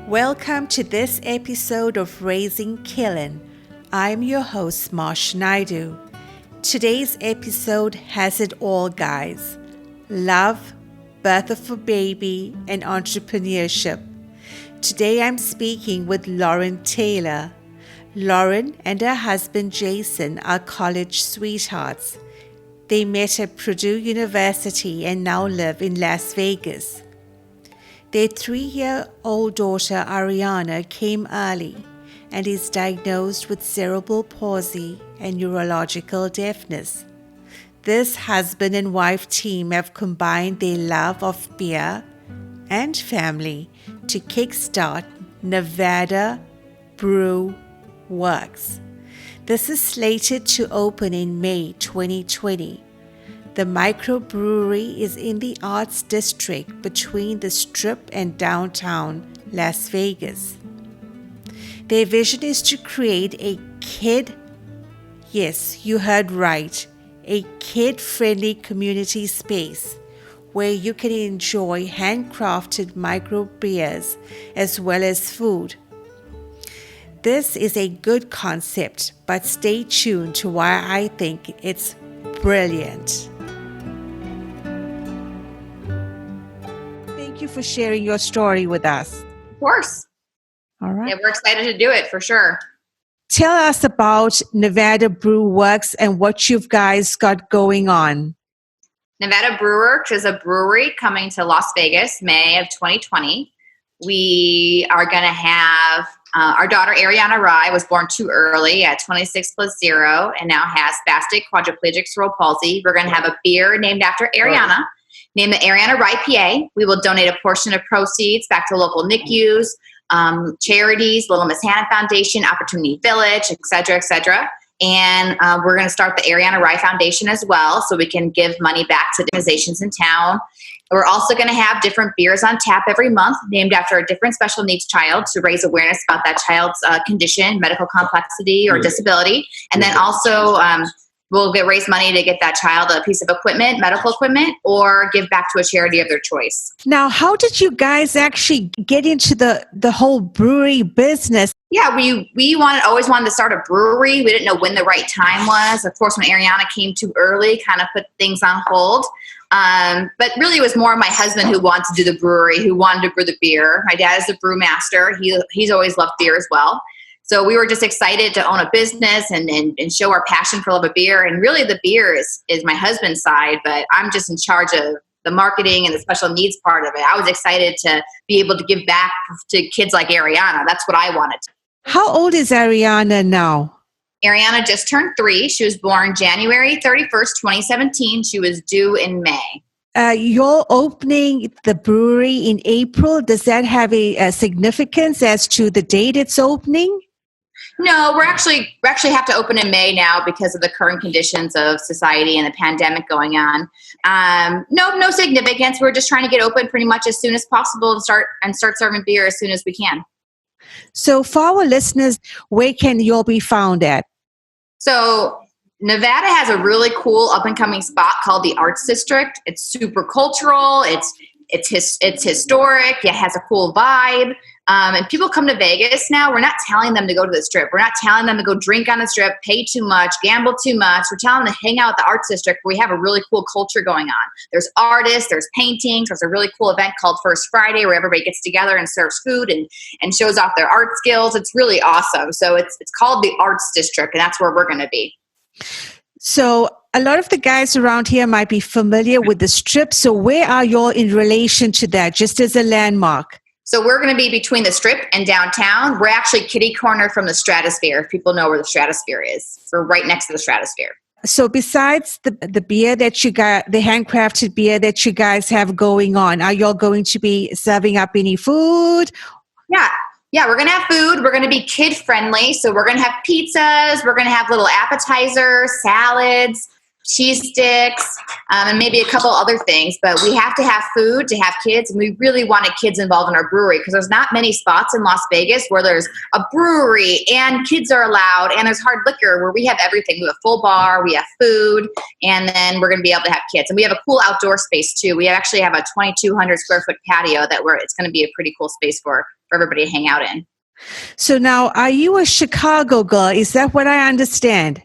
Welcome to this episode of Raising Killin. I'm your host, Marsh Naidu. Today's episode has it all, guys. Love, birth of a baby, and entrepreneurship. Today I'm speaking with Lauren Taylor. Lauren and her husband Jason are college sweethearts. They met at Purdue University and now live in Las Vegas. Their 3-year-old daughter Ariana came early and is diagnosed with cerebral palsy and neurological deafness. This husband and wife team have combined their love of beer and family to kickstart Nevada Brew Works. This is slated to open in May 2020. The microbrewery is in the Arts District between the Strip and downtown Las Vegas. Their vision is to create a yes, you heard right, a kid-friendly community space where you can enjoy handcrafted micro-beers as well as food. This is a good concept, but stay tuned to why I think it's brilliant. Thank you for sharing your story with us. Of course. All right. Yeah, we're excited to do it for sure. Tell us about Nevada Brew Works and what you guys got going on. Nevada Brew Works is a brewery coming to Las Vegas, May of 2020. We are going to have our daughter Ariana Rye was born too early at 26+0 and now has spastic quadriplegic cerebral palsy. We're going to have a beer named after Ariana, named the Ariana Rye PA. We will donate a portion of proceeds back to local NICUs, charities, Little Miss Hannah Foundation, Opportunity Village, et cetera, and we're going to start the Ariana Rye Foundation as well, so we can give money back to organizations in town. We're also going to have different beers on tap every month named after a different special needs child to raise awareness about that child's condition, medical complexity, or disability. And then also we'll raise money to get that child a piece of equipment, medical equipment, or give back to a charity of their choice. Now, how did you guys actually get into the whole brewery business? Yeah, we always wanted to start a brewery. We didn't know when the right time was. Of course, when Ariana came too early, kind of put things on hold. But really it was more my husband who wanted to do the brewery, who wanted to brew the beer. My dad is the brewmaster. He's always loved beer as well. So we were just excited to own a business and show our passion for love of beer. And really the beer is my husband's side, but I'm just in charge of the marketing and the special needs part of it. I was excited to be able to give back to kids like Ariana. That's what I wanted to. How old is Ariana now? Ariana just turned 3. She was born January 31st, 2017. She was due in May. You're opening the brewery in April. Does that have a significance as to the date it's opening? No, we actually have to open in May now because of the current conditions of society and the pandemic going on. No significance. We're just trying to get open pretty much as soon as possible and start serving beer as soon as we can. So for our listeners, where can you all be found at? So Nevada has a really cool up-and-coming spot called the Arts District. It's super cultural. It's historic. It has a cool vibe. And people come to Vegas now. We're not telling them to go to the Strip. We're not telling them to go drink on the Strip, pay too much, gamble too much. We're telling them to hang out at the Arts District where we have a really cool culture going on. There's artists, there's paintings. There's a really cool event called First Friday where everybody gets together and serves food and shows off their art skills. It's really awesome. So it's called the Arts District, and that's where we're going to be. So a lot of the guys around here might be familiar with the Strip. So where are you all in relation to that, just as a landmark? So we're going to be between the Strip and downtown. We're actually kitty corner from the Stratosphere, if people know where the Stratosphere is. We're right next to the Stratosphere. So besides the beer that you got, the handcrafted beer that you guys have going on, are y'all going to be serving up any food? Yeah, we're going to have food. We're going to be kid-friendly. So we're going to have pizzas. We're going to have little appetizers, salads, cheese sticks, and maybe a couple other things. But we have to have food to have kids, and we really wanted kids involved in our brewery because there's not many spots in Las Vegas where there's a brewery and kids are allowed and there's hard liquor where we have everything. We have a full bar, we have food, and then we're going to be able to have kids. And we have a cool outdoor space too. We actually have a 2,200 square foot patio it's going to be a pretty cool space for everybody to hang out in. So now, are you a Chicago girl? Is that what I understand?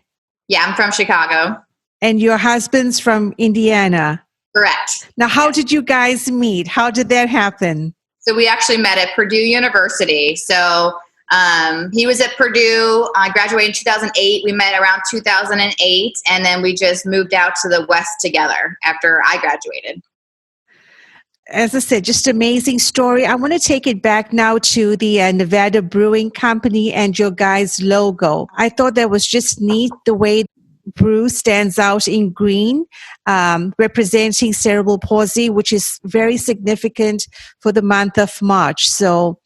Yeah, I'm from Chicago. And your husband's from Indiana? Correct. Now, how did you guys meet? How did that happen? So we actually met at Purdue University. So he was at Purdue. I graduated in 2008. We met around 2008, and then we just moved out to the West together after I graduated. As I said, just amazing story. I want to take it back now to the Nevada Brewing Company and your guys' logo. I thought that was just neat the way brew stands out in green, representing cerebral palsy, which is very significant for the month of March. So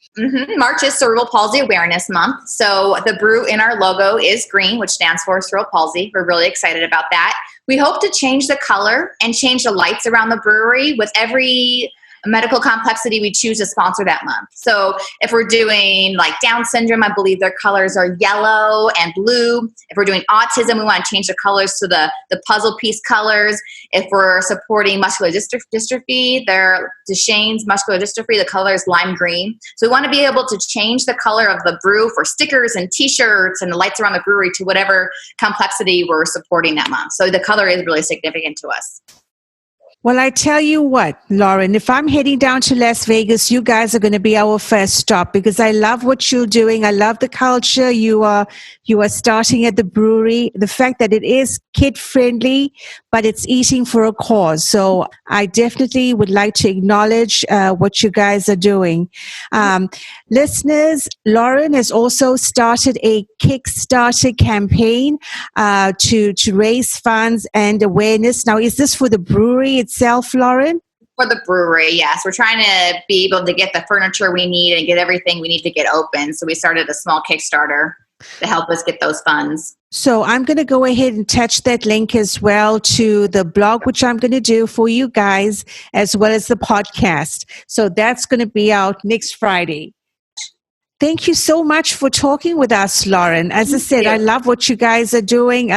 March is Cerebral Palsy Awareness Month. So the brew in our logo is green, which stands for cerebral palsy. We're really excited about that. We hope to change the color and change the lights around the brewery with every medical complexity we choose to sponsor that month. So if we're doing like Down syndrome, I believe their colors are yellow and blue. If we're doing autism, we want to change the colors to the puzzle piece colors. If we're supporting muscular dystrophy, their Duchenne's muscular dystrophy, the color is lime green. So we want to be able to change the color of the brew for stickers and t-shirts and the lights around the brewery to whatever complexity we're supporting that month. So the color is really significant to us. Well, I tell you what, Lauren, if I'm heading down to Las Vegas, you guys are going to be our first stop because I love what you're doing. I love the culture you are starting at the brewery. The fact that it is kid friendly, but it's eating for a cause. So I definitely would like to acknowledge what you guys are doing. Listeners, Lauren has also started a Kickstarter campaign to raise funds and awareness. Now, is this for the brewery itself, Lauren? For the brewery, yes. We're trying to be able to get the furniture we need and get everything we need to get open. So we started a small Kickstarter to help us get those funds. So I'm going to go ahead and attach that link as well to the blog, which I'm going to do for you guys, as well as the podcast. So that's going to be out next Friday. Thank you so much for talking with us, Lauren. As I said, I love what you guys are doing.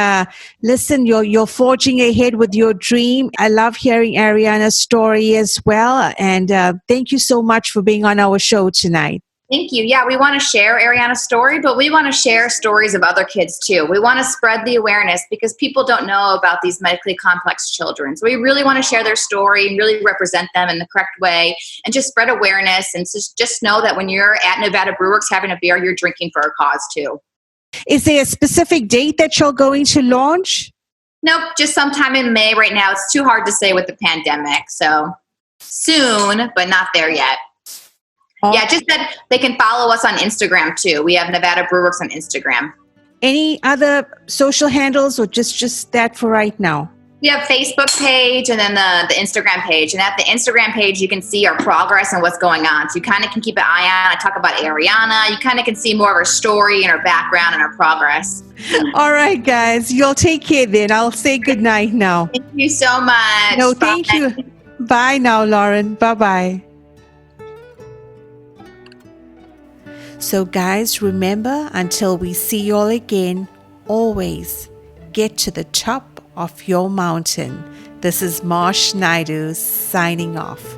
Listen, you're forging ahead with your dream. I love hearing Ariana's story as well. And thank you so much for being on our show tonight. Thank you. Yeah, we want to share Ariana's story, but we want to share stories of other kids too. We want to spread the awareness because people don't know about these medically complex children. So we really want to share their story and really represent them in the correct way and just spread awareness and just know that when you're at Nevada Brew Works having a beer, you're drinking for a cause too. Is there a specific date that you're going to launch? Nope, just sometime in May right now. It's too hard to say with the pandemic. So soon, but not there yet. Yeah, just that they can follow us on Instagram too. We have Nevada Brew Works on Instagram. Any other social handles or just that for right now? We have Facebook page and then the Instagram page. And at the Instagram page, you can see our progress and what's going on. So you kind of can keep an eye on. I talk about Ariana. You kind of can see more of our story and our background and our progress. All right, guys. You'll take care then. I'll say good night now. Thank you so much. No, thank you. Bye now, Lauren. Bye-bye. So guys, remember, until we see you all again, always get to the top of your mountain. This is Marsh Naidu signing off.